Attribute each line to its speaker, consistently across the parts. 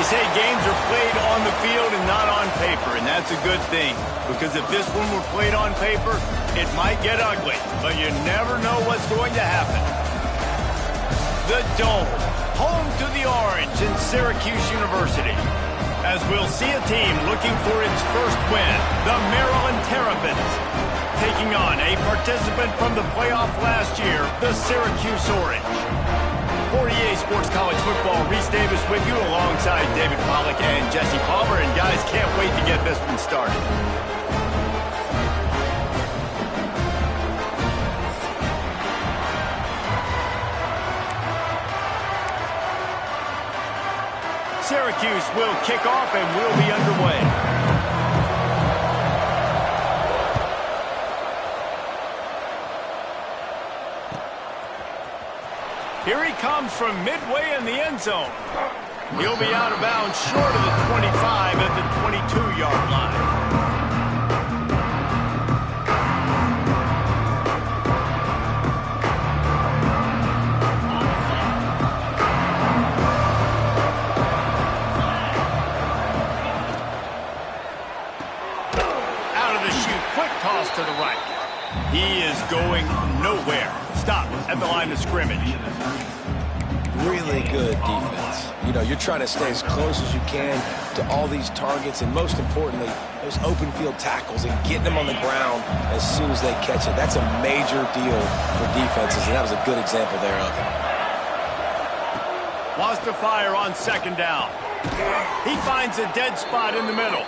Speaker 1: They say games are played on the field and not on paper, and that's a good thing. Because if this one were played on paper, it might get ugly, but you never know what's going to happen. The Dome, home to the Orange in Syracuse University. As we'll see a team looking for its first win, the Maryland Terrapins, taking on a participant from the playoff last year, the Syracuse Orange. For EA Sports College Football, Reese Davis with you alongside David Pollack and Jesse Palmer. And guys, can't wait to get this one started. Syracuse will kick off and we'll be underway. Here he comes from midway in the end zone. He'll be out of bounds short of the 25 at the 22-yard line. Out of the chute, quick toss to the right. He is going nowhere. Stop at the line of scrimmage.
Speaker 2: Really good defense. You know, you're trying to stay as close as you can to all these targets, and most importantly, those open field tackles and getting them on the ground as soon as they catch it. That's a major deal for defenses, and that was a good example there of it.
Speaker 1: Wants to fire on second down. He finds a dead spot in the middle.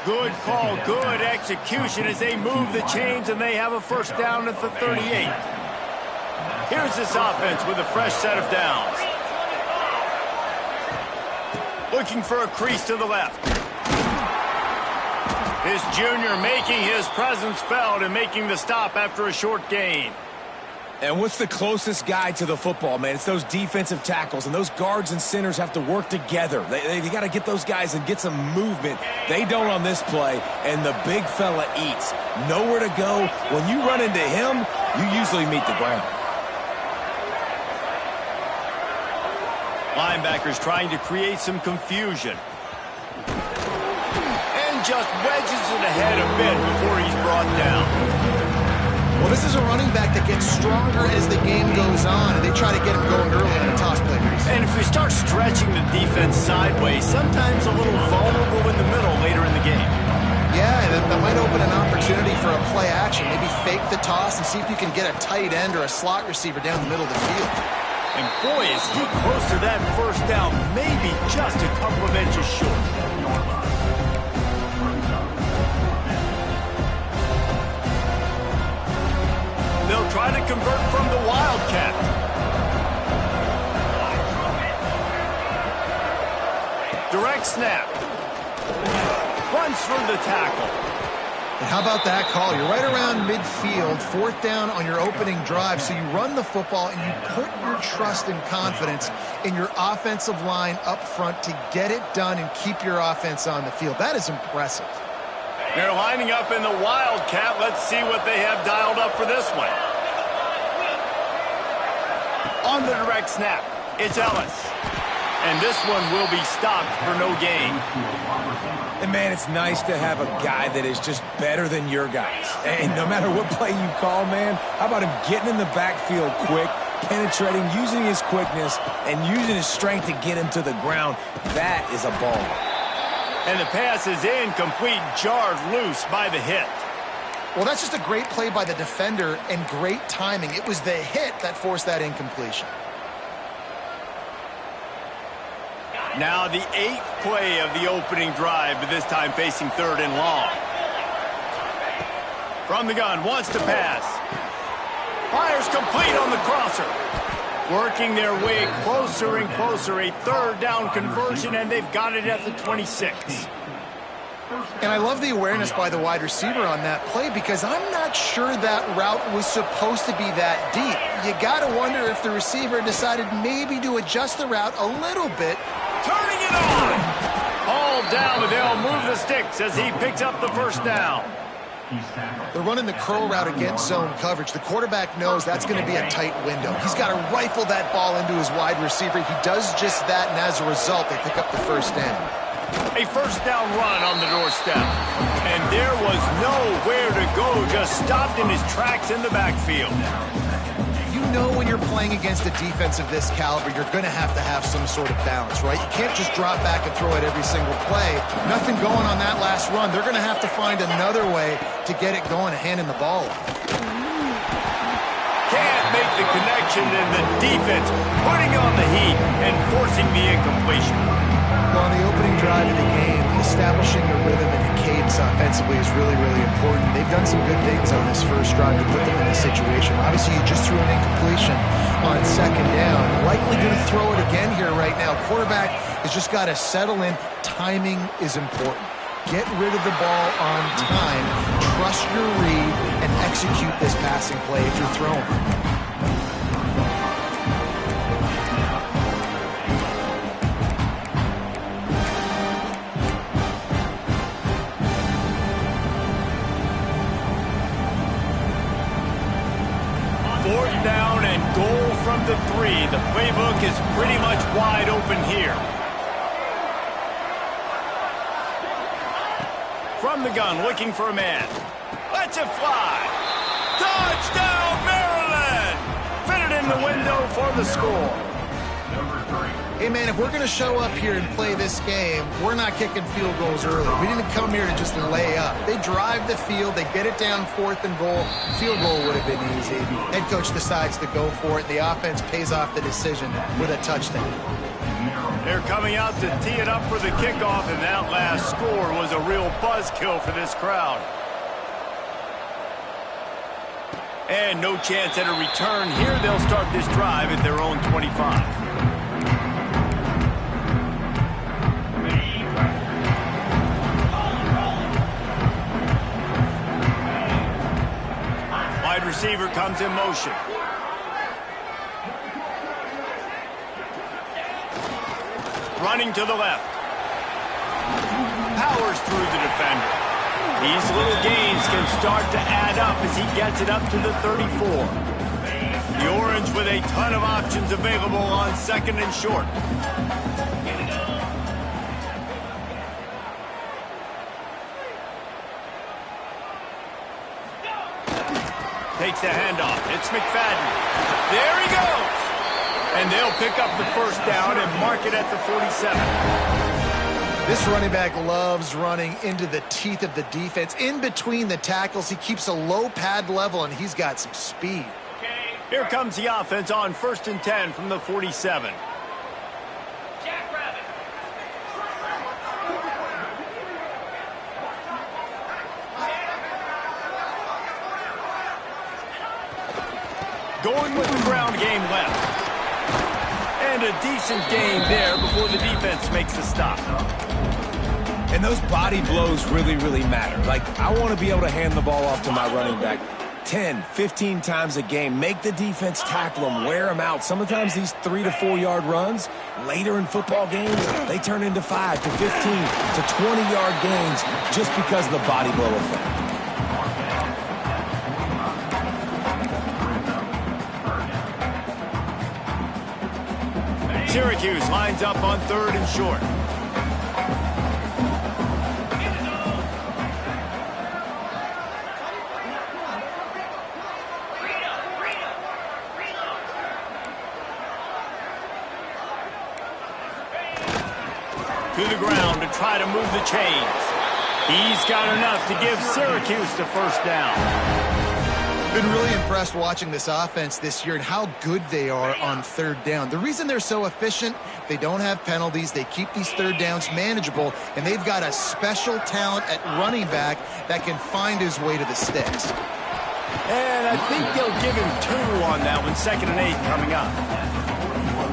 Speaker 1: Good call, good execution as they move the chains, and they have a first down at the 38. Here's this offense with a fresh set of downs. Looking for a crease to the left. This junior making his presence felt and making the stop after a short gain.
Speaker 2: And what's the closest guy to the football, man? It's those defensive tackles, and those guards and centers have to work together. They got to get those guys and get some movement. They don't on this play, and the big fella eats. Nowhere to go. When you run into him, you usually meet the ground.
Speaker 1: Linebackers trying to create some confusion. And just wedges it ahead a bit before he's brought down.
Speaker 3: Well, this is a running back that gets stronger as the game goes on, and they try to get him going early on a toss play.
Speaker 1: And if we start stretching the defense sideways, sometimes a little vulnerable in the middle later in the game.
Speaker 3: Yeah, that might open an opportunity for a play action. Maybe fake the toss and see if you can get a tight end or a slot receiver down the middle of the field.
Speaker 1: And boy, is he close to that first down, maybe just a couple of inches short. They'll try to convert from the Wildcat. Direct snap. Runs for the tackle.
Speaker 3: And how about that call? You're right around midfield, fourth down on your opening drive, so you run the football and you put your trust and confidence in your offensive line up front to get it done and keep your offense on the field. That is impressive.
Speaker 1: They're lining up in the Wildcat. Let's see what they have dialed up for this one. On the direct snap, it's Ellis. And this one will be stopped for no gain.
Speaker 2: And, man, it's nice to have a guy that is just better than your guys. And no matter what play you call, man, how about him getting in the backfield quick, penetrating, using his quickness, and using his strength to get him to the ground? That is a ball.
Speaker 1: And the pass is incomplete, jarred loose by the hit.
Speaker 3: Well, that's just a great play by the defender and great timing. It was the hit that forced that incompletion.
Speaker 1: Now the 8th play of the opening drive, but this time facing third and long. From the gun, wants to pass. Fires complete on the crosser. Working their way closer and closer, a third down conversion, and they've got it at the 26.
Speaker 3: And I love the awareness by the wide receiver on that play because I'm not sure that route was supposed to be that deep. You got to wonder if the receiver decided maybe to adjust the route a little bit.
Speaker 1: Turning it on! All down, but they'll move the sticks as he picks up the first down.
Speaker 3: They're running the curl route against zone coverage. The quarterback knows that's going to be a tight window. He's got to rifle that ball into his wide receiver. He does just that, and as a result, they pick up the first down.
Speaker 1: A first down run on the doorstep. And there was nowhere to go, just stopped in his tracks in the backfield.
Speaker 3: You know when you're playing against a defense of this caliber, you're going to have some sort of balance, right? You can't just drop back and throw it every single play. Nothing going on that last run. They're going to have to find another way to get it going and handing the ball off.
Speaker 1: Can't make the connection, and the defense putting on the heat and forcing the incompletion.
Speaker 3: Well, on the opening drive of the game, establishing a rhythm and a cadence offensively is really, really important. They've done some good things on this first drive to put them in this situation. Obviously, you just threw an incompletion on second down. Likely going to throw it again here right now. Quarterback has just got to settle in. Timing is important. Get rid of the ball on time. Trust your read and execute this passing play if you're throwing.
Speaker 1: Fourth down and goal from the 3. The playbook is pretty much wide open here. From the gun, looking for a man. Lets it fly. Touchdown, Maryland! Fitted in the window for the score.
Speaker 3: Hey, man, if we're going to show up here and play this game, we're not kicking field goals early. We didn't come here to just lay up. They drive the field. They get it down 4th and goal. Field goal would have been easy. Head coach decides to go for it. The offense pays off the decision with a touchdown.
Speaker 1: They're coming out to tee it up for the kickoff, and that last score was a real buzzkill for this crowd. And no chance at a return here. They'll start this drive at their own 25. Wide receiver comes in motion. Running to the left. Powers through the defender. These little gains can start to add up as he gets it up to the 34. The Orange with a ton of options available on second and short. Takes the handoff. It's McFadden. There he goes. And they'll pick up the first down and mark it at the 47.
Speaker 3: This running back loves running into the teeth of the defense. In between the tackles, he keeps a low pad level, and he's got some speed.
Speaker 1: Here comes the offense on 1st and 10 from the 47. Going with the ground game left. And a decent gain there before the defense makes the stop.
Speaker 2: And those body blows really, really matter. Like, I want to be able to hand the ball off to my running back 10, 15 times a game. Make the defense tackle them, wear them out. Sometimes these 3 to 4 yard runs, later in football games, they turn into 5 to 15 to 20 yard gains just because of the body blow effect.
Speaker 1: Syracuse lines up on 3rd and short. To the ground to try to move the chains. He's got enough to give Syracuse the first down.
Speaker 3: Been really impressed watching this offense this year and how good they are on 3rd down. The reason they're so efficient, they don't have penalties. They keep these 3rd downs manageable, and they've got a special talent at running back that can find his way to the sticks.
Speaker 1: And I think they'll give him 2 on that one, 2nd and 8 coming up.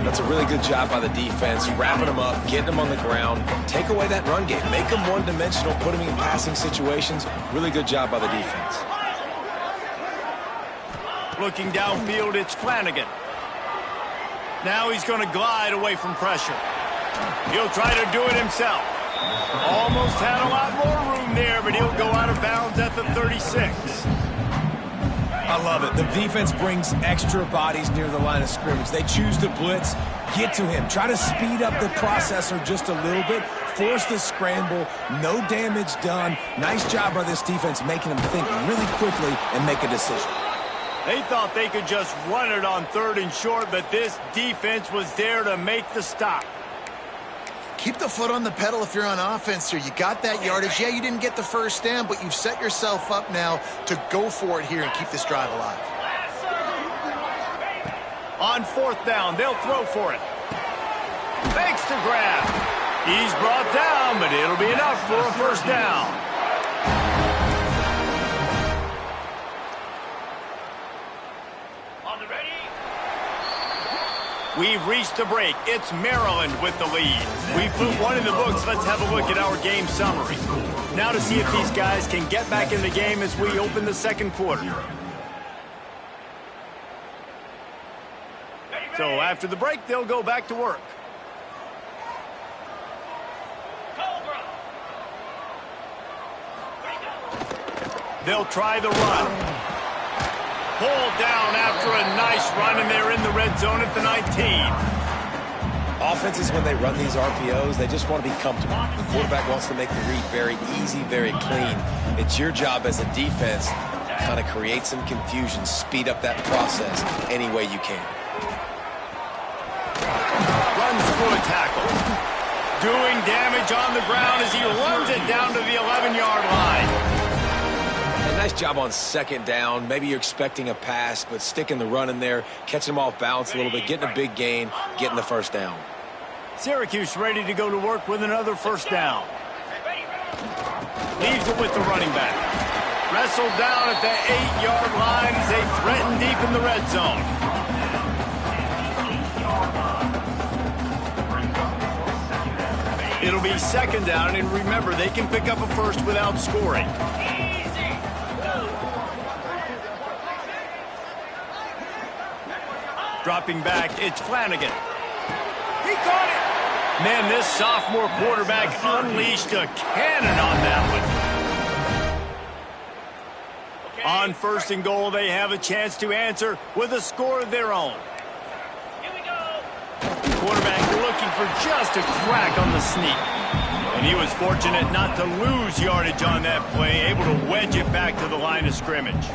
Speaker 2: That's a really good job by the defense, wrapping them up, getting them on the ground, take away that run game, make them one-dimensional, put them in passing situations. Really good job by the defense.
Speaker 1: Looking downfield, it's Flanagan. Now he's going to glide away from pressure. He'll try to do it himself. Almost had a lot more room there, but he'll go out of bounds at the 36.
Speaker 2: I love it. The defense brings extra bodies near the line of scrimmage. They choose to blitz, get to him, try to speed up the processor just a little bit, force the scramble, no damage done. Nice job by this defense making them think really quickly and make a decision.
Speaker 1: They thought they could just run it on 3rd and short, but this defense was there to make the stop.
Speaker 3: Keep the foot on the pedal if you're on offense here. You got that yardage. Yeah, you didn't get the first down, but you've set yourself up now to go for it here and keep this drive alive.
Speaker 1: On 4th down, they'll throw for it. Fakes to grab. He's brought down, but it'll be enough for a first down. We've reached the break. It's Maryland with the lead. We've put one in the books. Let's have a look at our game summary. Now to see if these guys can get back in the game as we open the second quarter. So after the break, they'll go back to work. They'll try the run. Pulled down after a nice run, and they're in the red zone at the 19.
Speaker 2: Offenses, when they run these RPOs, they just want to be comfortable. The quarterback wants to make the read very easy, very clean. It's your job as a defense to kind of create some confusion, speed up that process any way you can.
Speaker 1: Runs through a tackle. Doing damage on the ground as he runs it down to the 11-yard line.
Speaker 2: Nice job on 2nd down. Maybe you're expecting a pass, but sticking the run in there, catching them off balance a little bit, getting a big gain, getting the first down.
Speaker 1: Syracuse ready to go to work with another first down. Leaves it with the running back. Wrestled down at the 8-yard line as they threaten deep in the red zone. It'll be 2nd down, and remember, they can pick up a first without scoring. Dropping back, it's Flanagan. He caught it! Man, this sophomore quarterback unleashed a cannon on that one. On 1st and goal, they have a chance to answer with a score of their own. Here we go. Quarterback looking for just a crack on the sneak. And he was fortunate not to lose yardage on that play, able to wedge it back to the line of scrimmage.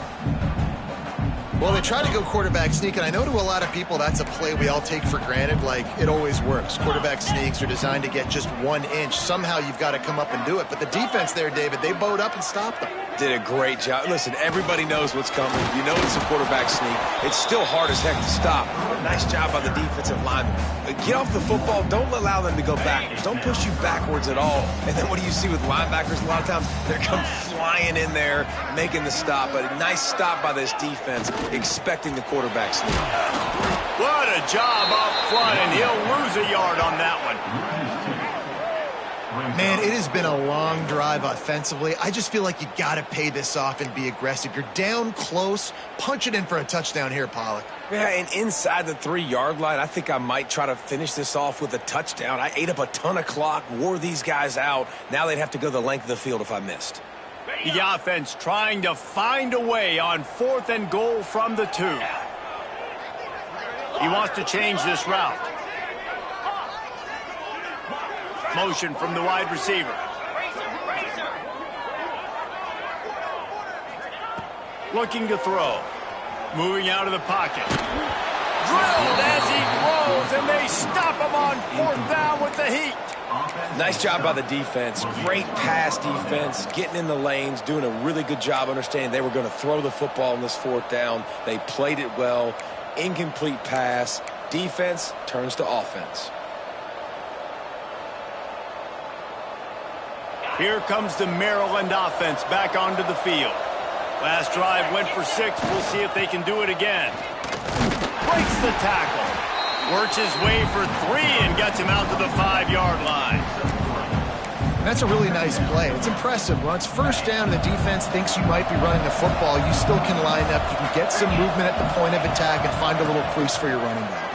Speaker 3: Well, they try to go quarterback sneak, and I know to a lot of people that's a play we all take for granted, like it always works. Quarterback sneaks are designed to get just 1 inch. Somehow you've got to come up and do it. But the defense there, David, they bowed up and stopped them.
Speaker 2: Did a great job. Listen, everybody knows what's coming. You know it's a quarterback sneak. It's still hard as heck to stop. But nice job by the defensive lineman. Get off the football. Don't allow them to go backwards. Don't push you backwards at all. And then what do you see with linebackers a lot of times? They're come flying in there, making the stop. But a nice stop by this defense, expecting the quarterback sneak.
Speaker 1: What a job up front, and he'll lose a yard on that one.
Speaker 3: Man, it has been a long drive offensively. I just feel like you got to pay this off and be aggressive. You're down close. Punch it in for a touchdown here, Pollock.
Speaker 2: Yeah, and inside the 3-yard line, I think I might try to finish this off with a touchdown. I ate up a ton of clock, wore these guys out. Now they'd have to go the length of the field if I missed.
Speaker 1: The offense trying to find a way on 4th and goal from the 2. He wants to change this route. Motion from the wide receiver. Looking to throw. Moving out of the pocket. Drilled as he throws, and they stop him on 4th down with the heat.
Speaker 2: Nice job by the defense. Great pass defense, getting in the lanes, doing a really good job understanding they were going to throw the football on this 4th down. They played it well. Incomplete pass. Defense turns to offense.
Speaker 1: Here comes the Maryland offense back onto the field. Last drive went for 6. We'll see if they can do it again. Breaks the tackle. Works his way for 3 and gets him out to the 5-yard line.
Speaker 3: That's a really nice play. It's impressive. When it's 1st down, the defense thinks you might be running the football. You still can line up. You can get some movement at the point of attack and find a little crease for your running back.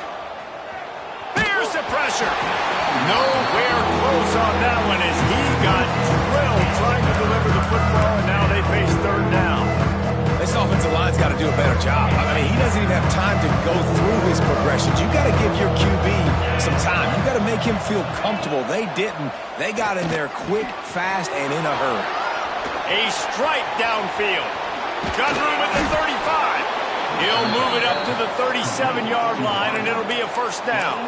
Speaker 1: There's the pressure. Nowhere close on that one as He got drilled trying to deliver the football, and now they face third down.
Speaker 2: This offensive line's got to do a better job. I mean, he doesn't even have time to go through his progressions. You got to give your QB some time. You got to make him feel comfortable. They didn't. They got in there quick, fast, and in a hurry.
Speaker 1: A strike downfield. Got room at the 35. He'll move it up to the 37-yard line, and it'll be a first down.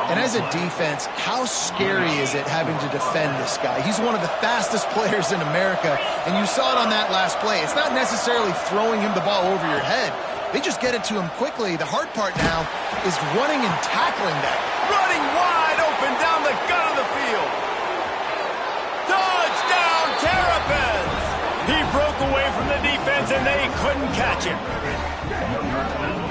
Speaker 3: And as a defense, how scary is it having to defend this guy? He's one of the fastest players in America, and you saw it on that last play. It's not necessarily throwing him the ball over your head. They just get it to him quickly. The hard part now is running and tackling that.
Speaker 1: Running wide open down the gut of the field. Touchdown, Terrapins! He broke away from the defense, and they couldn't catch him.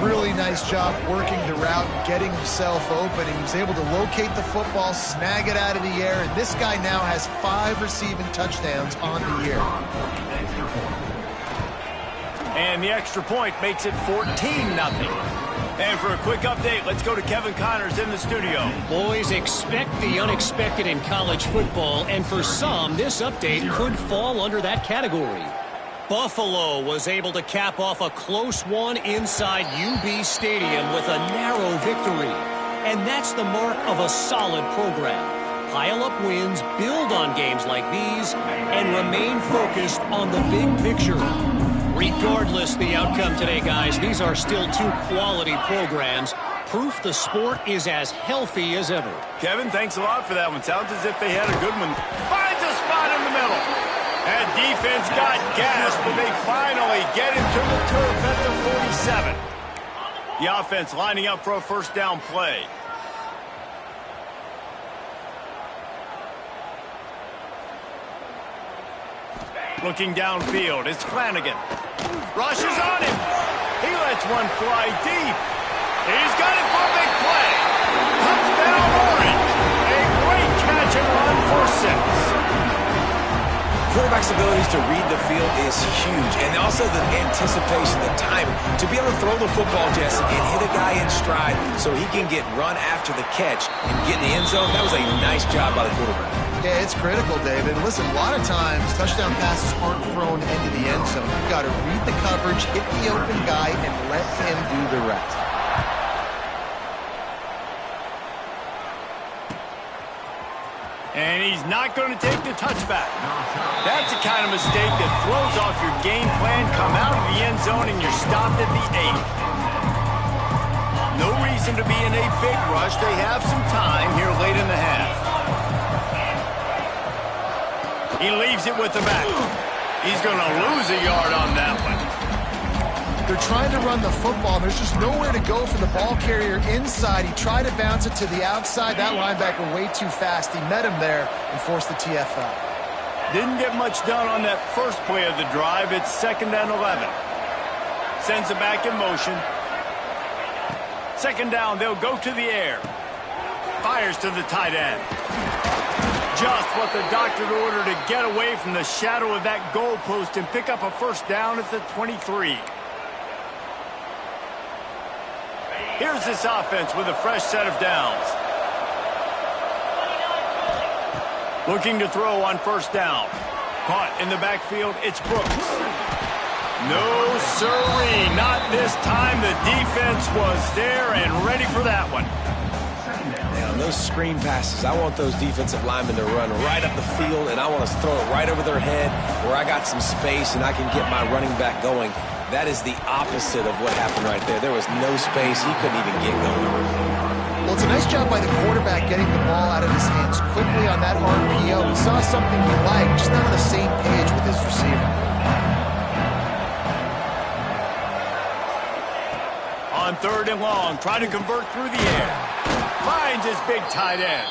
Speaker 3: Really nice job working the route and getting himself open. He was able to locate the football, snag it out of the air, and this guy now has 5 receiving touchdowns on the year.
Speaker 1: And the extra point makes it 14-0. And for a quick update, let's go to Kevin Connors in the studio.
Speaker 4: Boys, expect the unexpected in college football, and for some, this update could fall under that category. Buffalo was able to cap off a close one inside UB Stadium with a narrow victory. And that's the mark of a solid program. Pile up wins, build on games like these, and remain focused on the big picture. Regardless the outcome today, guys, these are still 2 quality programs. Proof the sport is as healthy as ever.
Speaker 1: Kevin, thanks a lot for that one. Sounds as if they had a good one. Finds a spot in the middle. That defense got gas, but they finally get him to the turf at the 47. The offense lining up for a first down play. Looking downfield, it's Flanagan. Rushes on him. He lets one fly deep. He's got it for a big play. Touchdown, Orange. A great catch and run for 6.
Speaker 2: Quarterback's abilities to read the field is huge, and also the anticipation, the timing. To be able to throw the football, Jesse, and hit a guy in stride so he can get run after the catch and get in the end zone, that was a nice job by the quarterback.
Speaker 3: Yeah, it's critical, David. Listen, a lot of times, touchdown passes aren't thrown into the end zone. You've got to read the coverage, hit the open guy, and let him do the rest.
Speaker 1: And he's not going to take the touchback. That's the kind of mistake that throws off your game plan. Come out of the end zone and you're stopped at the 8. No reason to be in a big rush. They have some time here late in the half. He leaves it with the back. He's going to lose a yard on that one.
Speaker 3: They're trying to run the football. There's just nowhere to go for the ball carrier inside. He tried to bounce it to the outside. That linebacker way too fast. He met him there and forced the TFL.
Speaker 1: Didn't get much done on that first play of the drive. It's 2nd and 11. Sends it back in motion. 2nd down, they'll go to the air. Fires to the tight end. Just what the doctor ordered to get away from the shadow of that goalpost and pick up a first down at the 23. Here's this offense with a fresh set of downs. Looking to throw on first down. Caught in the backfield, it's Brooks. No, sirree, not this time. The defense was there and ready for that one.
Speaker 2: Now, those screen passes, I want those defensive linemen to run right up the field, and I want to throw it right over their head where I got some space and I can get my running back going. That is the opposite of what happened right there. There was no space. He couldn't even get going.
Speaker 3: Well, it's a nice job by the quarterback getting the ball out of his hands quickly on that RPO. He saw something he liked, just not on the same page with his receiver.
Speaker 1: On 3rd and long, trying to convert through the air. Finds his big tight end.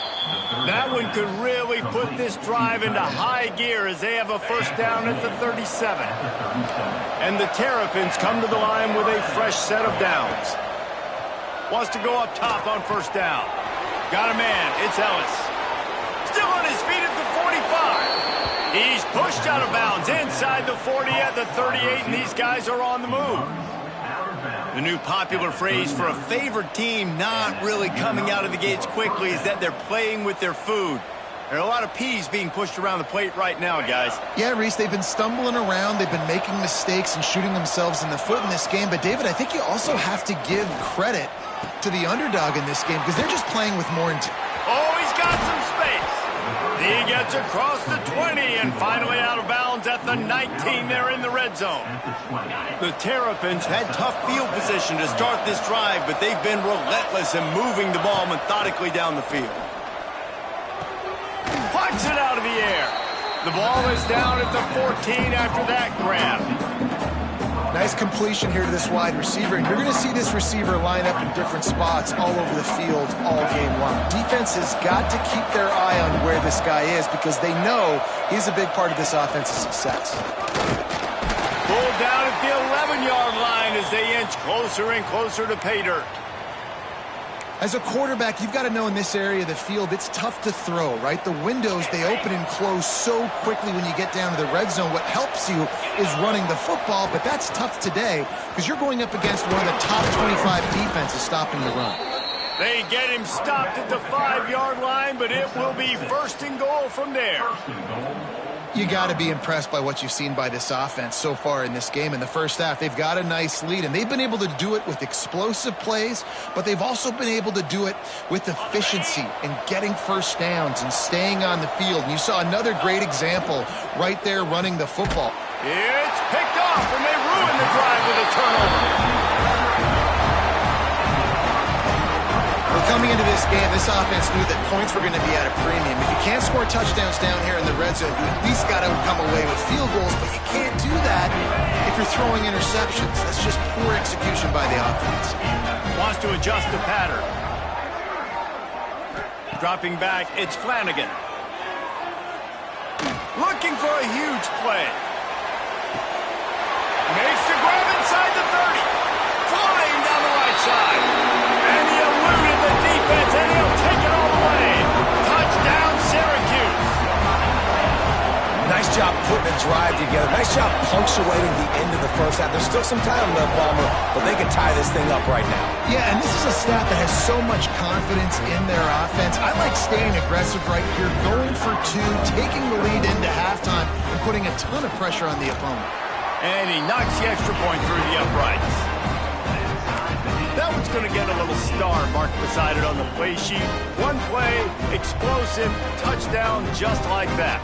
Speaker 1: That one could really put this drive into high gear as they have a first down at the 37. And the Terrapins come to the line with a fresh set of downs. Wants to go up top on first down. Got a man, it's Ellis. Still on his feet at the 45. He's pushed out of bounds inside the 40 at the 38, and these guys are on the move. The new popular phrase for a favored team not really coming out of the gates quickly is that they're playing with their food. There are a lot of P's being pushed around the plate right now, guys.
Speaker 3: Yeah, Reese, they've been stumbling around. They've been making mistakes and shooting themselves in the foot in this game. But, David, I think you also have to give credit to the underdog in this game because they're just playing with more intent.
Speaker 1: Oh, he's got some space. He gets across the 20 and finally out of bounds at the 19 there in the red zone. The Terrapins had tough field position to start this drive, but they've been relentless in moving the ball methodically down the field. Plucks it out of the air. The ball is down at the 14 after that grab.
Speaker 3: Nice completion here to this wide receiver. And you're going to see this receiver line up in different spots all over the field all game long. Defense has got to keep their eye on where this guy is because they know he's a big part of this offense's success.
Speaker 1: Pulled down at the 11-yard line as they inch closer and closer to pay dirt.
Speaker 3: As a quarterback, you've got to know in this area of the field, it's tough to throw, right? The windows, they open and close so quickly when you get down to the red zone. What helps you is running the football, but that's tough today because you're going up against one of the top 25 defenses stopping the run.
Speaker 1: They get him stopped at the 5-yard line, but it will be first and goal from there.
Speaker 3: You got to be impressed by what you've seen by this offense so far in this game. In the first half, they've got a nice lead, and they've been able to do it with explosive plays, but they've also been able to do it with efficiency and getting first downs and staying on the field. And you saw another great example right there running the football.
Speaker 1: It's picked off, and they ruin the drive with a turnover.
Speaker 3: Coming into this game, this offense knew that points were going to be at a premium. If you can't score touchdowns down here in the red zone, you at least got to come away with field goals, but you can't do that if you're throwing interceptions. That's just poor execution by the offense.
Speaker 1: Wants to adjust the pattern. Dropping back, it's Flanagan. Looking for a huge play. Makes the grab inside the 30. Flying down the right side. And he eluded the defense, and he'll take it all the way. Touchdown, Syracuse.
Speaker 2: Nice job putting a drive together. Nice job punctuating the end of the first half. There's still some time left, Palmer, but they can tie this thing up right now.
Speaker 3: Yeah, and this is a staff that has so much confidence in their offense. I like staying aggressive right here, going for two, taking the lead into halftime, and putting a ton of pressure on the opponent.
Speaker 1: And he knocks the extra point through the uprights. That one's going to get a little star marked beside it on the play sheet. One play, explosive, touchdown, just like that.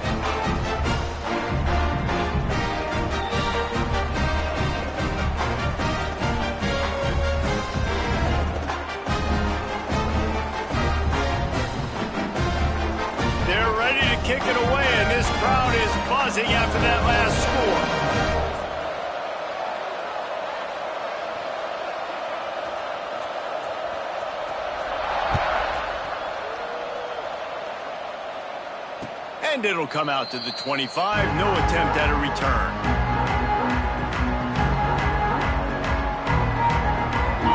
Speaker 1: They're ready to kick it away, and this crowd is buzzing after that last score. And it'll come out to the 25. No attempt at a return.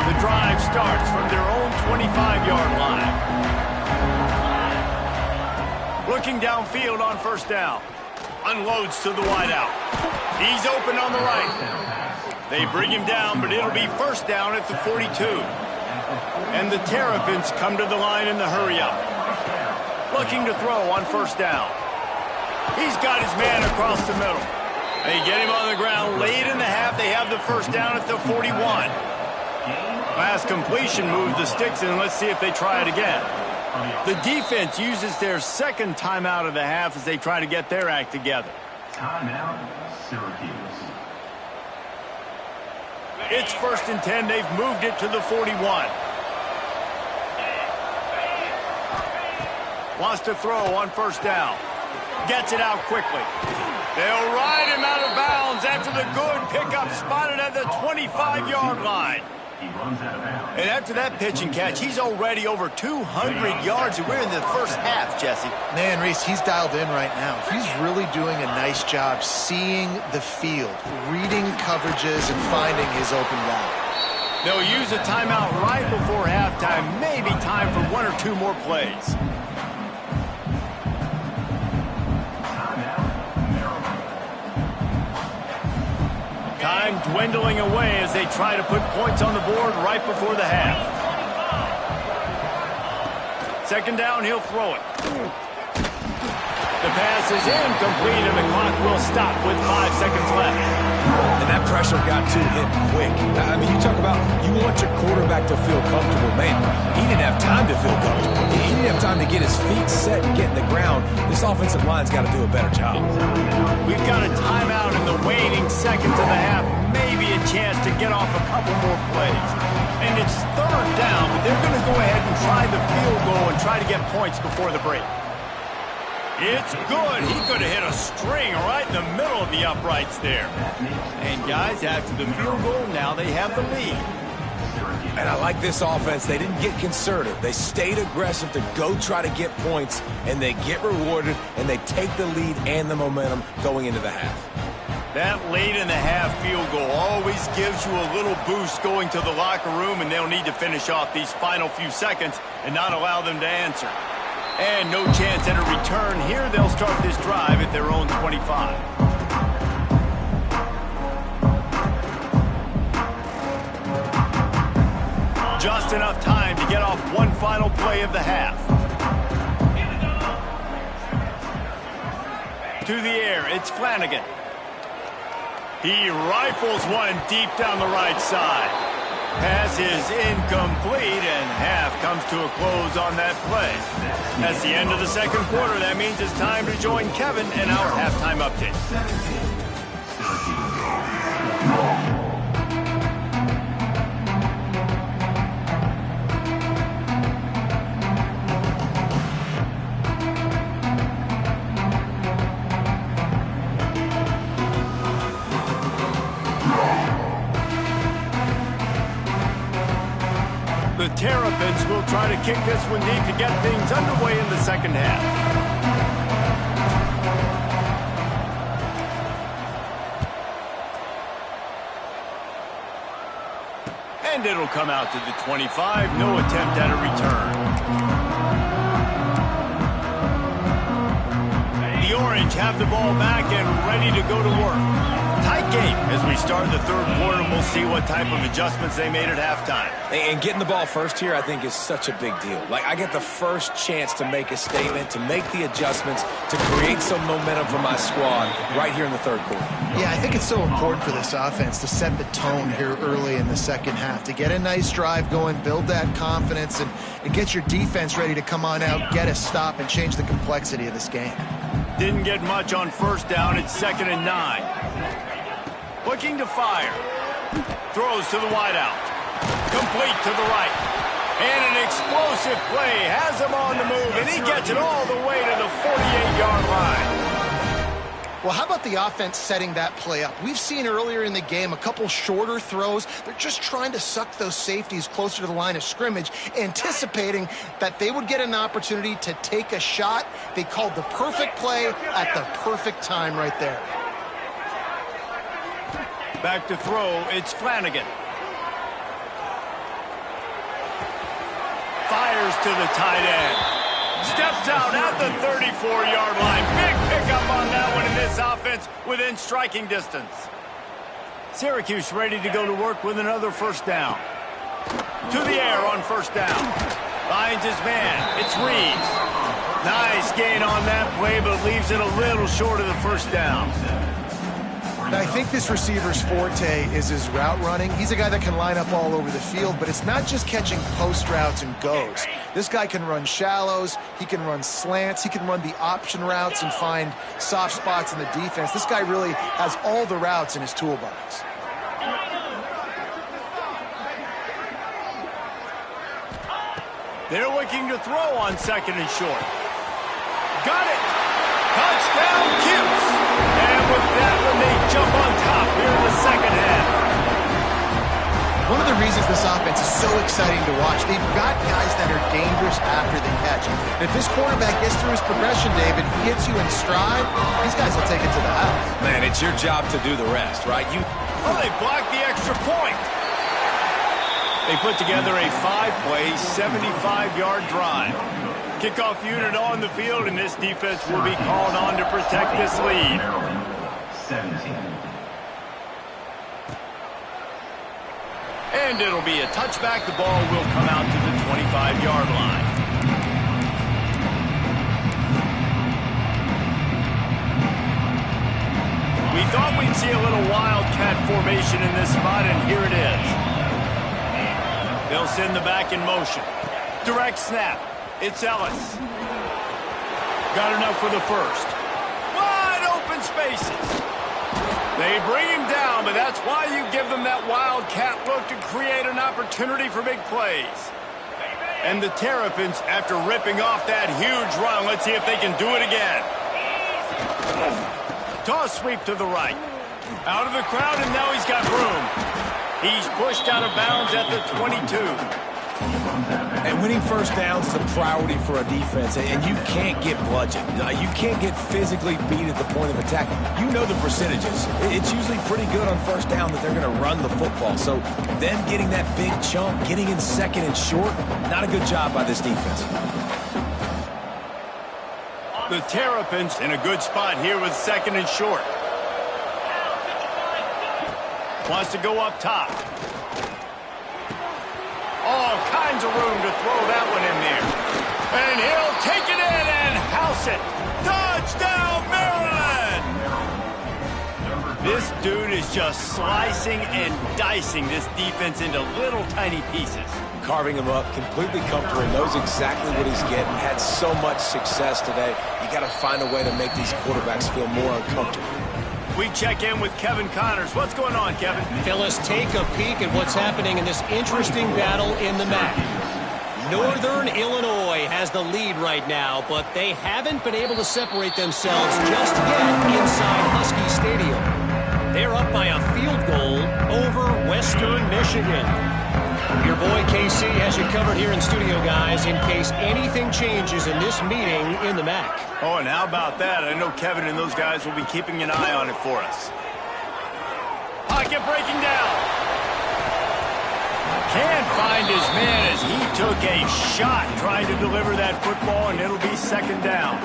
Speaker 1: The drive starts from their own 25-yard line. Looking downfield on first down. Unloads to the wideout. He's open on the right. They bring him down, but it'll be first down at the 42. And the Terrapins come to the line in the hurry-up. Looking to throw on first down. He's got his man across the middle. They get him on the ground late in the half. They have the first down at the 41. Last completion moved the sticks in. Let's see if they try it again. The defense uses their second timeout of the half as they try to get their act together.
Speaker 5: Timeout, Syracuse.
Speaker 1: It's 1st and 10. They've moved it to the 41. Wants to throw on first down. Gets it out quickly. They'll ride him out of bounds after the good pickup spotted at the 25-yard line.
Speaker 5: He runs out of bounds.
Speaker 1: And after that pitch and catch, he's already over 200 yards, and we're in the first half, Jesse.
Speaker 3: Man, Reese, he's dialed in right now. He's really doing a nice job seeing the field, reading coverages, and finding his open route.
Speaker 1: They'll use a timeout right before halftime, maybe time for one or two more plays. Time dwindling away as they try to put points on the board right before the half. Second down, he'll throw it. pass is incomplete, and the clock will stop with 5 seconds left.
Speaker 2: And that pressure got to him quick. I mean, you talk about you want your quarterback to feel comfortable. Man, he didn't have time to feel comfortable. He didn't have time to get his feet set and get in the ground. This offensive line's got to do a better job.
Speaker 1: We've got a timeout in the waning seconds of the half. Maybe a chance to get off a couple more plays. And it's 3rd down, but they're going to go ahead and try the field goal and try to get points before the break. It's good. He could have hit a string right in the middle of the uprights there. And guys, after the field goal, now they have the lead.
Speaker 2: And I like this offense. They didn't get conservative. They stayed aggressive to go try to get points, and they get rewarded, and they take the lead and the momentum going into the half.
Speaker 1: That late-in-the-half field goal always gives you a little boost going to the locker room, and they'll need to finish off these final few seconds and not allow them to answer. And no chance at a return here. They'll start this drive at their own 25. Just enough time to get off one final play of the half. To the air, it's Flanagan. He rifles one deep down the right side. Pass is incomplete, and half comes to a close on that play. That's the end of the second quarter. That means it's time to join Kevin in our halftime update. The Terrapins will try to kick this one deep to get things underway in the second half. And it'll come out to the 25. No attempt at a return. The Orange have the ball back and ready to go to work. Tight game as we start the third quarter, and we'll see what type of adjustments they made at halftime.
Speaker 2: And getting the ball first here, I think, is such a big deal. Like, I get the first chance to make a statement, to make the adjustments, to create some momentum for my squad right here in the third quarter.
Speaker 3: Yeah, I think it's so important for this offense to set the tone here early in the second half, to get a nice drive going, build that confidence, and get your defense ready to come on out, get a stop, and change the complexity of this game.
Speaker 1: Didn't get much on first down. It's 2nd and 9. Looking to fire. Throws to the wideout. Complete to the right. And an explosive play has him on the move, and he gets it all the way to the 48-yard line.
Speaker 3: Well, how about the offense setting that play up? We've seen earlier in the game a couple shorter throws. They're just trying to suck those safeties closer to the line of scrimmage, anticipating that they would get an opportunity to take a shot. They called the perfect play at the perfect time right there.
Speaker 1: Back to throw, it's Flanagan. Fires to the tight end. Steps out at the 34-yard line. Big pickup on that one in this offense within striking distance. Syracuse ready to go to work with another first down. To the air on first down. Finds his man. It's Reeves. Nice gain on that play, but leaves it a little short of the first down.
Speaker 3: Now, I think this receiver's forte is his route running. He's a guy that can line up all over the field, but it's not just catching post routes and goes. This guy can run shallows, he can run slants, he can run the option routes and find soft spots in the defense. This guy really has all the routes in his toolbox.
Speaker 1: They're looking to throw on 2nd and short. Got it! Touchdown, Cuse! And with that one, they jump on top here in the second half.
Speaker 3: One of the reasons this offense is so exciting to watch, they've got guys that are dangerous after the catch. And if this quarterback gets through his progression, David, he hits you in stride, these guys will take it to the house.
Speaker 2: Man, it's your job to do the rest, right?
Speaker 1: Oh, they blocked the extra point. They put together a 5-play, 75-yard drive. Kickoff unit on the field, and this defense will be called on to protect this lead.
Speaker 5: 17.
Speaker 1: And it'll be a touchback. The ball will come out to the 25-yard line. see a little wildcat formation in this spot, and here it is. They'll send the back in motion. Direct snap. It's Ellis. Got enough for the first. Wide open spaces. They bring him down, but that's why you give them that wildcat look to create an opportunity for big plays. And the Terrapins, after ripping off that huge run, let's see if they can do it again. Toss sweep to the right. Out of the crowd, and now he's got room. He's pushed out of bounds at the 22.
Speaker 2: And winning first downs is a priority for a defense, and you can't get bludgeoned. You can't get physically beat at the point of attack. You know the percentages. It's usually pretty good on first down that they're going to run the football. So them getting that big chunk, getting in second and short, not a good job by this defense.
Speaker 1: The Terrapins in a good spot here with second and short. Wants to go up top. All kinds of room to throw that one in there. And he'll take it in and house it. Touchdown, Maryland! This dude is just slicing and dicing this defense into little tiny pieces.
Speaker 2: Carving him up, completely comfortable, knows exactly what he's getting, had so much success today. You got to find a way to make these quarterbacks feel more uncomfortable.
Speaker 1: We check in with Kevin Connors. What's going on, Kevin?
Speaker 4: Phyllis, take a peek at what's happening in this interesting battle in the MAC. Northern Illinois has the lead right now, but they haven't been able to separate themselves just yet inside Husky Stadium. They're up by a field goal over Western Michigan. Your boy KC has you covered here in studio, guys, in case anything changes in this meeting in the MAC.
Speaker 1: Oh, and how about that? I know Kevin and those guys will be keeping an eye on it for us. Pocket breaking down. Can't find his man as he took a shot trying to deliver that football, and it'll be second down.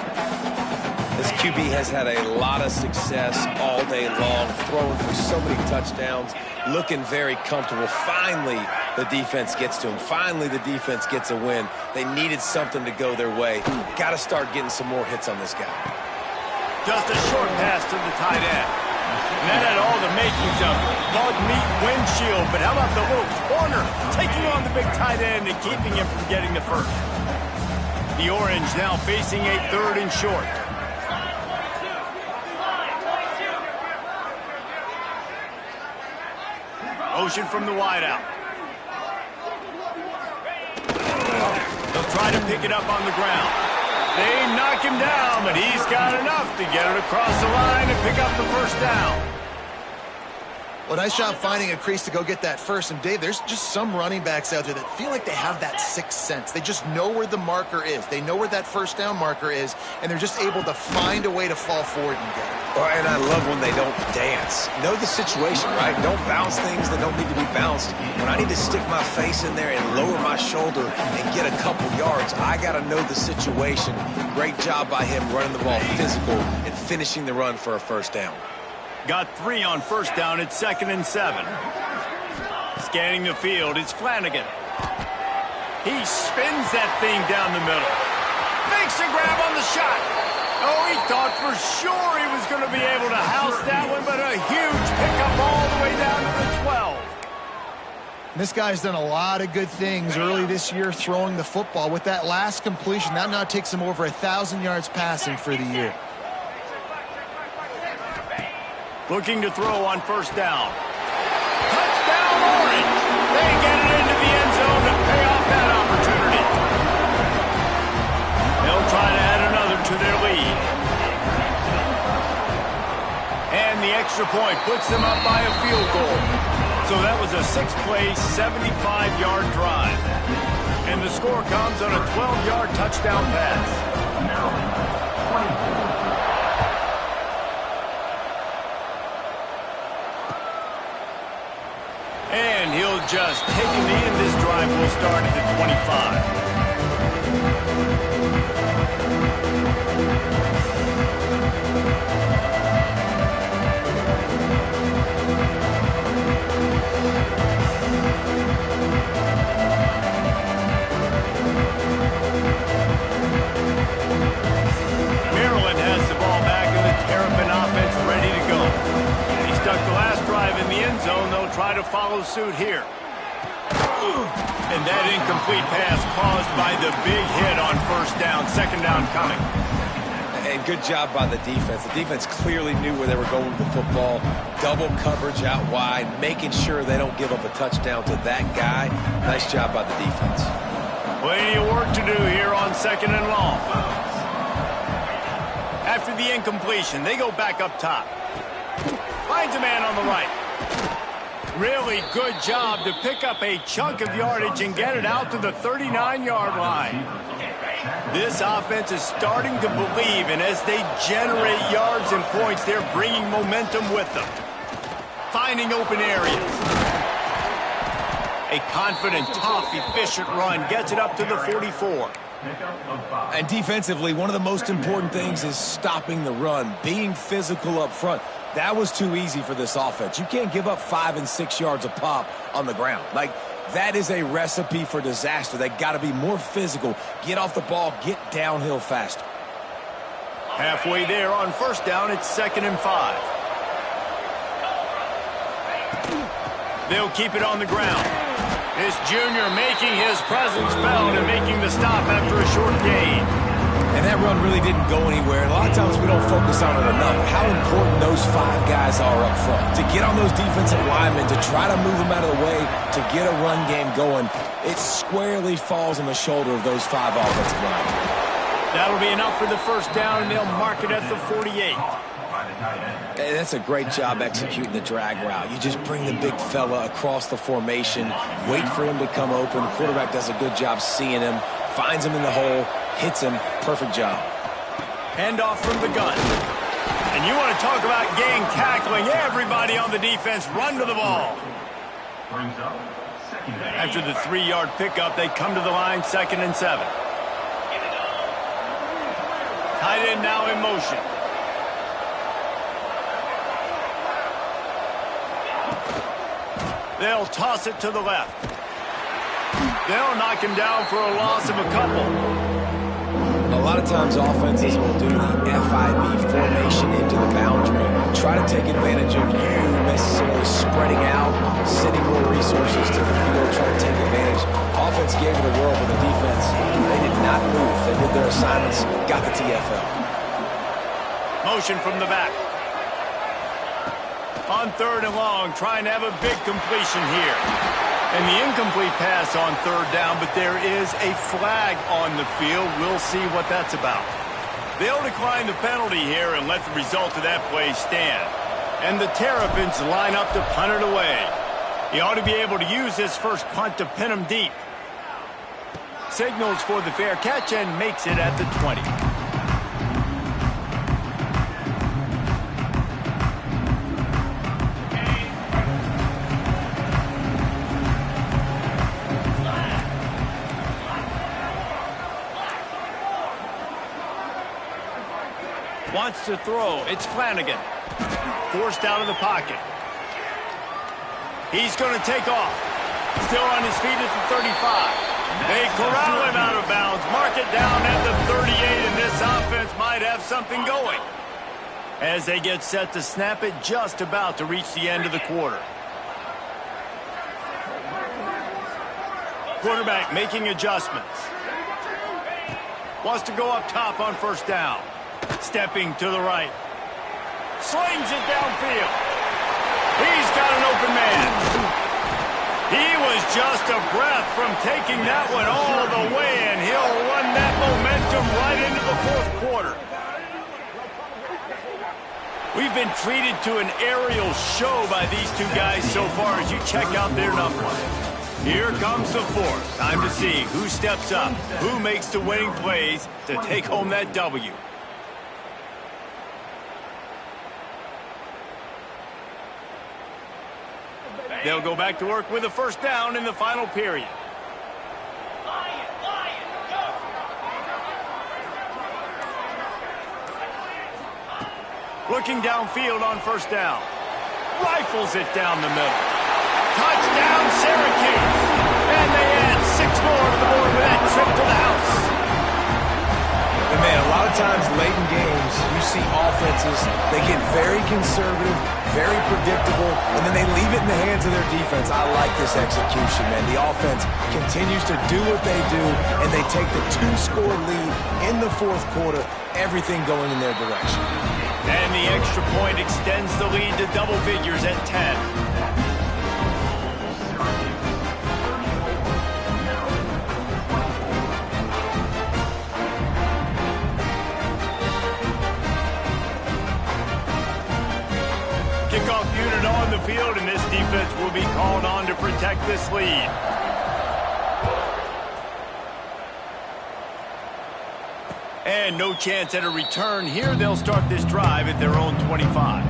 Speaker 2: This QB has had a lot of success all day long, throwing for so many touchdowns, looking very comfortable. Finally, the defense gets to him. Finally, the defense gets a win. They needed something to go their way. Got to start getting some more hits on this guy.
Speaker 1: Just a short pass to the tight end. And that had all the makings of bug meat windshield. But how about the little corner taking on the big tight end and keeping him from getting the first? The Orange now facing a third and short. Motion from the wideout. They'll try to pick it up on the ground. They knock him down, but he's got enough to get it across the line and pick up the first down.
Speaker 3: Well, nice job finding a crease to go get that first. And, Dave, there's just some running backs out there that feel like they have that sixth sense. They just know where the marker is. They know where that first down marker is, and they're just able to find a way to fall forward and get it.
Speaker 2: Oh, and I love when they don't dance. Know the situation, right? Don't bounce things that don't need to be bounced. When I need to stick my face in there and lower my shoulder and get a couple yards, I got to know the situation. Great job by him running the ball physical and finishing the run for a first down.
Speaker 1: Got 3 on first down. It's 2nd and 7. Scanning the field, it's Flanagan. He spins that thing down the middle. Makes a grab on the shot. Oh, he thought for sure he was going to be able to house that one, but a huge pickup all the way down to the 12.
Speaker 3: This guy's done a lot of good things early this year throwing the football. With that last completion, that now takes him over 1,000 yards passing for the year.
Speaker 1: Looking to throw on first down. Touchdown, Orange! They get it into the end zone to pay off that opportunity. They'll try to add another to their lead. And the extra point puts them up by a field goal. So that was a 6-play, 75-yard drive. And the score comes on a 12-yard touchdown pass. And he'll just take him in. This drive will start at the 25. Maryland has the ball back, and the Terrapin offense ready to go. He try to follow suit here. And that incomplete pass caused by the big hit on first down. Second down coming.
Speaker 2: And good job by the defense. The defense clearly knew where they were going with the football. Double coverage out wide, making sure they don't give up a touchdown to that guy. Nice job by the defense.
Speaker 1: Plenty of work to do here on second and long. After the incompletion, they go back up top. Finds a man on the right. Really good job to pick up a chunk of yardage and get it out to the 39-yard line. This offense is starting to believe, and as they generate yards and points, they're bringing momentum with them. Finding open areas. A confident, tough, efficient run gets it up to the 44.
Speaker 2: And defensively, one of the most important things is stopping the run, being physical up front. That was too easy for this offense. You can't give up 5 and 6 yards a pop on the ground. Like, that is a recipe for disaster. They got to be more physical, get off the ball, get downhill faster.
Speaker 1: Halfway there on first down, it's 2nd and 5. They'll keep it on the ground. This junior making his presence felt and making the stop after a short gain.
Speaker 2: And that run really didn't go anywhere. And a lot of times we don't focus on it enough. How important those 5 guys are up front. To get on those defensive linemen, to try to move them out of the way, to get a run game going, it squarely falls on the shoulder of those 5 offensive linemen.
Speaker 1: That'll be enough for the first down, and they'll mark it at the 48.
Speaker 2: Hey, that's a great job executing the drag route. You just bring the big fella across the formation, wait for him to come open. The quarterback does a good job seeing him, finds him in the hole, hits him. Perfect job.
Speaker 1: Handoff from the gun. And you want to talk about gang tackling. Everybody on the defense run to the ball. After the 3-yard pickup, they come to the line, 2nd and 7. Tight end now in motion. They'll toss it to the left. They'll knock him down for a loss of a couple.
Speaker 2: A lot of times offenses will do the FIB formation into the boundary, try to take advantage of you necessarily spreading out, sending more resources to the field, try to take advantage. Offense gave it a whirl with the defense. They did not move. They did their assignments, got the TFL.
Speaker 1: Motion from the back. On 3rd and long, trying to have a big completion here. And the incomplete pass on 3rd down, but there is a flag on the field. We'll see what that's about. They'll decline the penalty here and let the result of that play stand. And the Terrapins line up to punt it away. He ought to be able to use this first punt to pin him deep. Signals for the fair catch and makes it at the 20. Wants to throw. It's Flanagan. Forced out of the pocket. He's going to take off. Still on his feet at the 35. They corral him out of bounds. Mark it down at the 38, and this offense might have something going. As they get set to snap it, just about to reach the end of the quarter. Quarterback making adjustments. Wants to go up top on first down. Stepping to the right. Slings it downfield. He's got an open man. He was just a breath from taking that one all the way, and he'll run that momentum right into the 4th quarter. We've been treated to an aerial show by these 2 guys so far as you check out their numbers. Here comes the 4th. Time to see who steps up, who makes the winning plays to take home that W. They'll go back to work with a first down in the final period. Looking downfield on first down. Rifles it down the middle. Touchdown, Syracuse. And they add 6 more to the board with that trip to the house.
Speaker 2: And Man, a lot of times late in games, you see offenses, they get very conservative, very predictable, and then they leave it in the hands of their defense. I like this execution, man. The offense continues to do what they do, and they take the 2-score lead in the fourth quarter, everything going in their direction.
Speaker 1: And the extra point extends the lead to double figures at 10. Kickoff unit on the field, and this defense will be called on to protect this lead. And no chance at a return here. They'll start this drive at their own 25.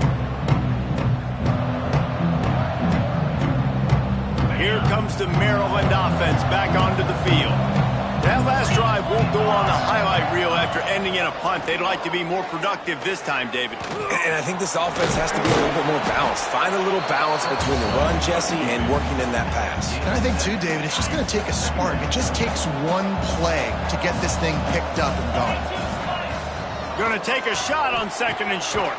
Speaker 1: Here comes the Maryland offense back onto the field. That last drive won't go on the highlight reel after ending in a punt. They'd like to be more productive this time, David.
Speaker 2: And I think this offense has to be a little bit more balanced. Find a little balance between the run, Jesse, and working in that pass.
Speaker 3: And I think, too, David, it's just going to take a spark. It just takes one play to get this thing picked up and going.
Speaker 1: Going to take a shot on 2nd and short.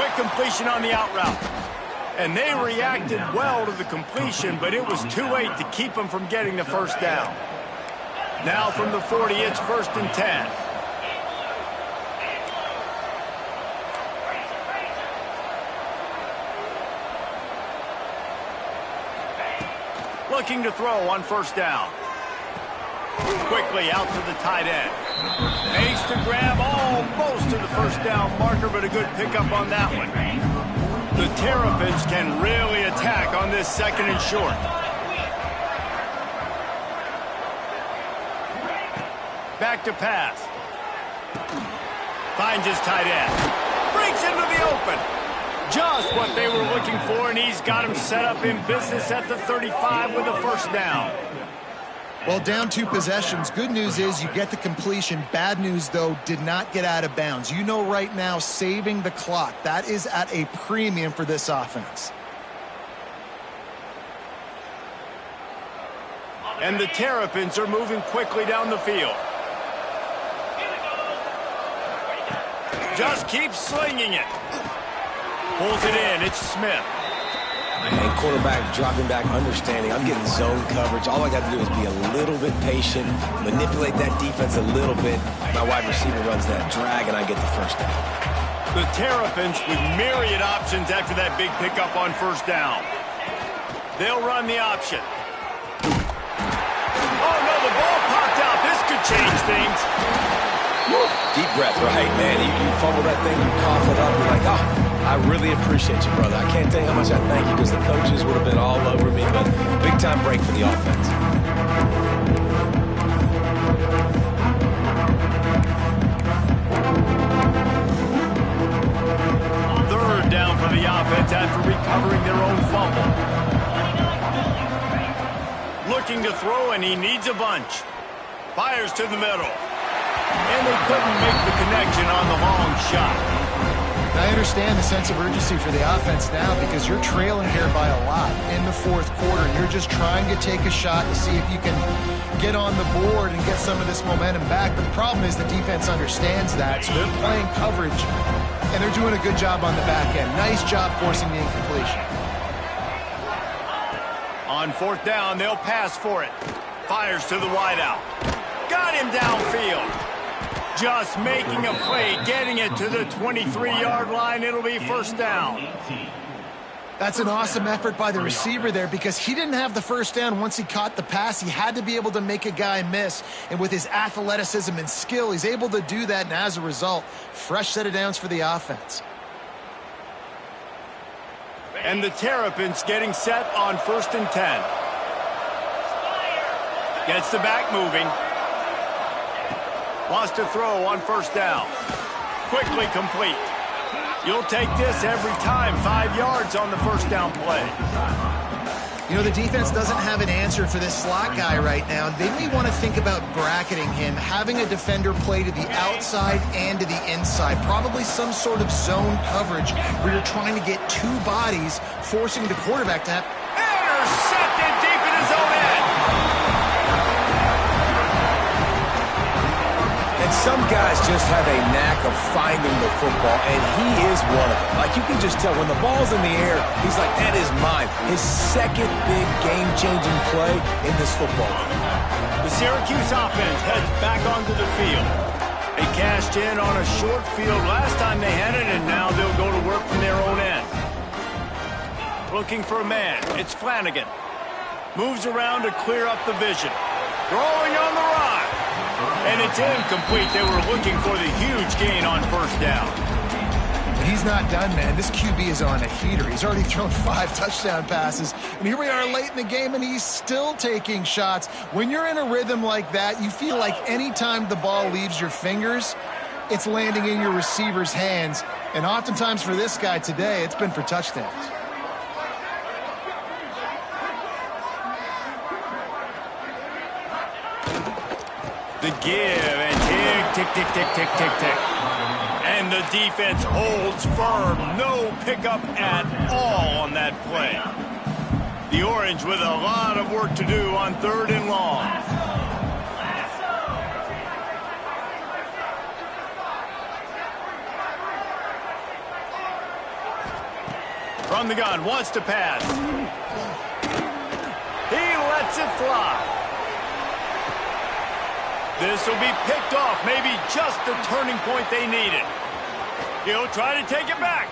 Speaker 1: Quick completion on the out route. And they reacted well to the completion, but it was too late to keep them from getting the first down. Now from the 40, it's 1st and 10. Looking to throw on 1st down. Quickly out to the tight end. Makes the grab almost to the 1st down marker, but a good pickup on that one. The Terrapins can really attack on this 2nd and short. Back to pass. Finds his tight end. Breaks into the open. Just what they were looking for, and he's got him set up in business at the 35 with a 1st down.
Speaker 3: Well, down 2 possessions. Good news is you get the completion. Bad news, though, did not get out of bounds. You know right now, saving the clock. That is at a premium for this offense.
Speaker 1: And the Terrapins are moving quickly down the field. Just keeps slinging it. Pulls it in. It's Smith.
Speaker 2: And quarterback dropping back, understanding. I'm getting zone coverage. All I got to do is be a little bit patient, manipulate that defense a little bit. My wide receiver runs that drag, and I get the 1st down.
Speaker 1: The Terrapins with myriad options after that big pickup on 1st down. They'll run the option. Oh, no, the ball popped out. This could change things.
Speaker 2: Deep breath, right, man. You fumble that thing, you cough it up, you're like, oh, I really appreciate you, brother. I can't tell you how much I thank you because the coaches would have been all over me, but big-time break for the offense.
Speaker 1: 3rd down for the offense after recovering their own fumble. Looking to throw, and he needs a bunch. Fires to the middle. And they couldn't make the connection on the long shot.
Speaker 3: I understand the sense of urgency for the offense now because you're trailing here by a lot in the 4th quarter. You're just trying to take a shot to see if you can get on the board and get some of this momentum back. But the problem is the defense understands that, so they're playing coverage, and they're doing a good job on the back end. Nice job forcing the incompletion.
Speaker 1: On 4th down, they'll pass for it. Fires to the wideout. Got him downfield. Just making a play, getting it to the 23-yard line. It'll be 1st down.
Speaker 3: That's an awesome effort by the receiver there because he didn't have the 1st down once he caught the pass. He had to be able to make a guy miss. And with his athleticism and skill, he's able to do that. And as a result, fresh set of downs for the offense.
Speaker 1: And the Terrapins getting set on 1st and 10. Gets the back moving. Wants to throw on 1st down. Quickly complete. You'll take this every time. 5 yards on the 1st down play.
Speaker 3: You know, the defense doesn't have an answer for this slot guy right now. They may want to think about bracketing him, having a defender play to the outside and to the inside. Probably some sort of zone coverage where you're trying to get 2 bodies, forcing the quarterback to have...
Speaker 1: Intercepted deep in his own end.
Speaker 2: And And some guys just have a knack of finding the football, and he is one of them. Like, you can just tell when the ball's in the air, he's like, that is mine. His second big game-changing play in this football game.
Speaker 1: The Syracuse offense heads back onto the field. They cashed in on a short field last time they had it, and now they'll go to work from their own end. Looking for a man. It's Flanagan. Moves around to clear up the vision. Throwing on the run. And it's incomplete. They were looking for the huge gain on first down.
Speaker 3: But he's not done, man. This QB is on a heater. He's already thrown 5 touchdown passes. And here we are late in the game, and he's still taking shots. When you're in a rhythm like that, you feel like any time the ball leaves your fingers, it's landing in your receiver's hands. And oftentimes for this guy today, it's been for touchdowns.
Speaker 1: The give and tick, tick, tick, tick, tick, tick. And the defense holds firm. No pickup at all on that play. The Orange with a lot of work to do on 3rd and long. From the gun, wants to pass. He lets it fly. This will be picked off, maybe just the turning point they needed. He'll try to take it back.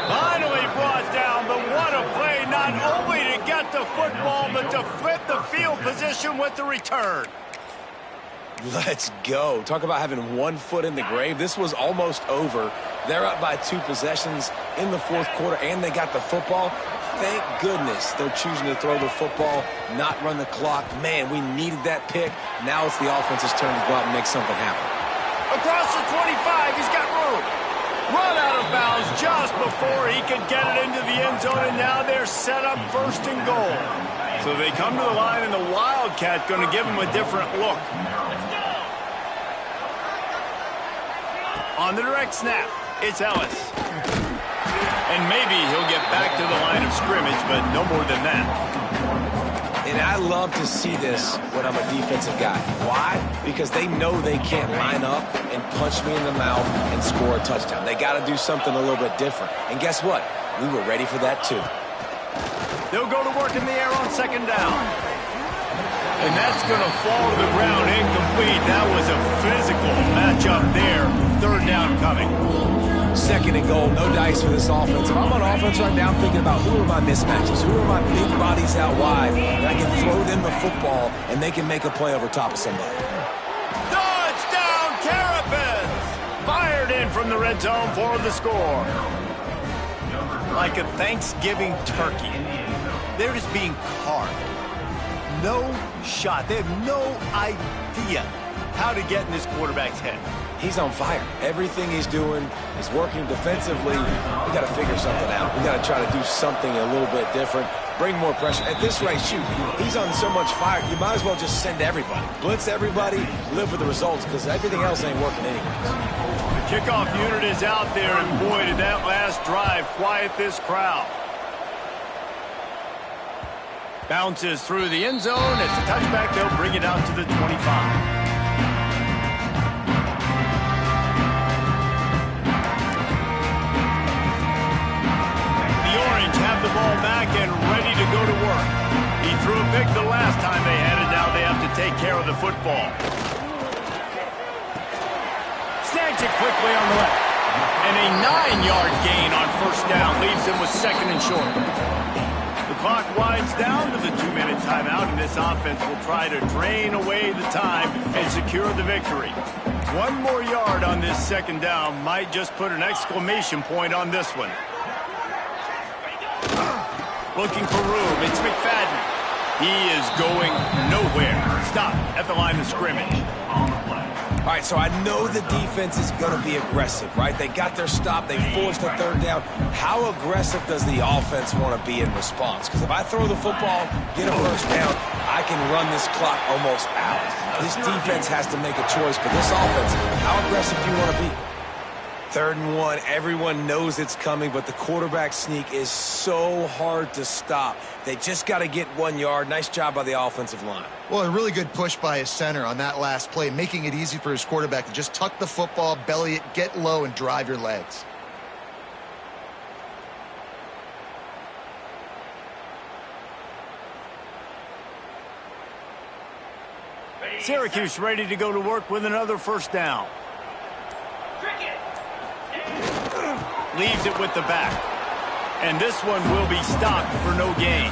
Speaker 1: Finally brought down, but what a play, not only to get the football, but to flip the field position with the return.
Speaker 2: Let's go. Talk about having one foot in the grave. This was almost over. They're up by 2 possessions in the 4th quarter, and they got the football. Thank goodness they're choosing to throw the football, not run the clock. Man, we needed that pick. Now it's the offense's turn to go out and make something happen.
Speaker 1: Across the 25, he's got room. Run out of bounds just before he could get it into the end zone, and now they're set up 1st and goal. So they come to the line, and the Wildcat going to give them a different look. On the direct snap, it's Ellis. And maybe he'll get back to the line of scrimmage, but no more than that.
Speaker 2: And I love to see this when I'm a defensive guy. Why? Because they know they can't line up and punch me in the mouth and score a touchdown. They got to do something a little bit different. And guess what? We were ready for that too.
Speaker 1: They'll go to work in the air on 2nd down. And that's going to fall to the ground incomplete. That was a physical matchup there. 3rd down coming.
Speaker 2: 2nd and goal, no dice for this offense. If I'm on offense right now, I'm thinking about who are my mismatches, who are my big bodies out wide, and I can throw them the football, and they can make a play over top of somebody.
Speaker 1: Touchdown, Terrapins! Fired in from the red zone for the score. Like a Thanksgiving turkey, they're just being carved. No shot. They have no idea how to get in this quarterback's head.
Speaker 2: He's on fire. Everything he's doing is working defensively. We got to figure something out. We got to try to do something a little bit different. Bring more pressure. At this rate, shoot, he's on so much fire, you might as well just send everybody. Blitz everybody, live with the results, because everything else ain't working anyways.
Speaker 1: The kickoff unit is out there, and boy, did that last drive quiet this crowd. Bounces through the end zone. It's a touchback. They'll bring it out to the 25. The ball back and ready to go to work. He threw a pick the last time they had it. Now they have to take care of the football. Snags it quickly on the left. And a 9-yard gain on 1st down leaves him with 2nd and short. The clock winds down to the 2-minute timeout, and this offense will try to drain away the time and secure the victory. 1 more yard on this 2nd down might just put an exclamation point on this one. Looking for room. It's McFadden. He is going nowhere. Stop at the line of scrimmage.
Speaker 2: All right, so I know the defense is going to be aggressive, right? They got their stop. They forced a 3rd down. How aggressive does the offense want to be in response? Because if I throw the football, get a 1st down, I can run this clock almost out. This defense has to make a choice, but this offense, how aggressive do you want to be? 3rd and 1, everyone knows it's coming, but the quarterback sneak is so hard to stop. They just got to get 1 yard. Nice job by the offensive line.
Speaker 3: Well, a really good push by his center on that last play, making it easy for his quarterback to just tuck the football, belly it, get low, and drive your legs.
Speaker 1: Syracuse ready to go to work with another 1st down. Leaves it with the back. And this one will be stopped for no gain.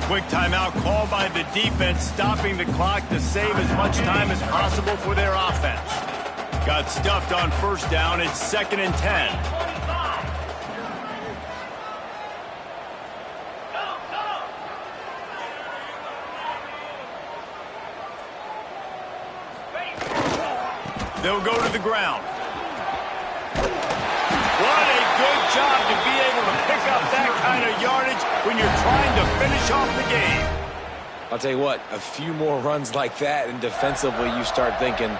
Speaker 1: Quick timeout called by the defense, stopping the clock to save as much time as possible for their offense. Got stuffed on 1st down. It's 2nd and 10. They'll go to the ground. What a good job to be able to pick up that kind of yardage when you're trying to finish off the game.
Speaker 2: I'll tell you what, a few more runs like that, and defensively you start thinking,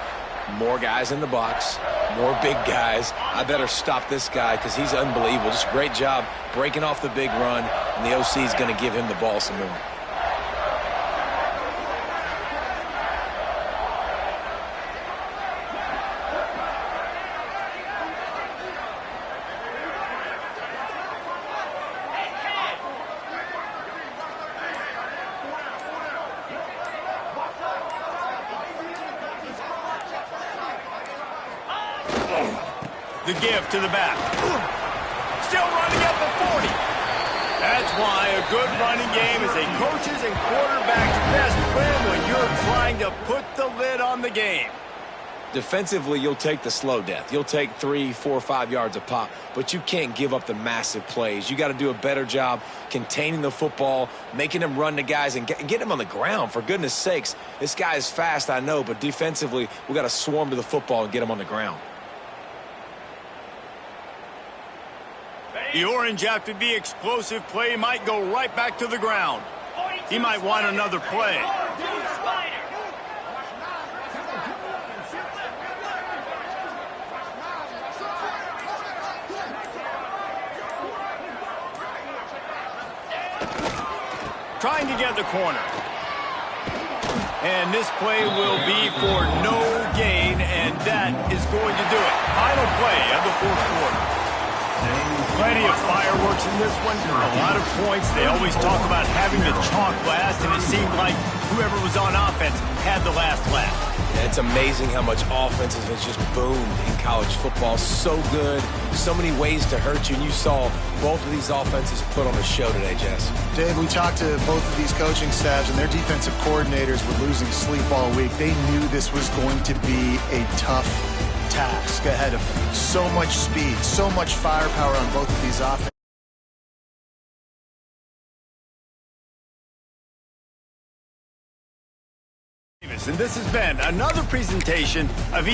Speaker 2: more guys in the box, more big guys. I better stop this guy because he's unbelievable. Just a great job breaking off the big run, and the OC is going to give him the ball some more.
Speaker 1: The give to the back. Still running at the 40. That's why a good running game is a coach's and quarterback's best friend when you're trying to put the lid on the game.
Speaker 2: Defensively, you'll take the slow death. You'll take 3, 4, 5 yards a pop, but you can't give up the massive plays. You got to do a better job containing the football, making them run to guys, and get them on the ground. For goodness sakes, this guy is fast, I know, but defensively, we got to swarm to the football and get him on the ground.
Speaker 1: The orange, after the explosive play, might go right back to the ground. He might want another play. Trying to get the corner. And this play will be for no gain, and that is going to do it. Final play of the 4th quarter. Plenty of fireworks in this one. A lot of points. They always talk about having the chalk last, and it seemed like whoever was on offense had the last laugh.
Speaker 2: Yeah, it's amazing how much offense has just boomed in college football. So good. So many ways to hurt you, and you saw both of these offenses put on a show today, Jess.
Speaker 3: Dave, we talked to both of these coaching staffs, and their defensive coordinators were losing sleep all week. They knew this was going to be a tough task ahead of them. So much speed, so much firepower on both of these offenses.
Speaker 1: And this has been another presentation of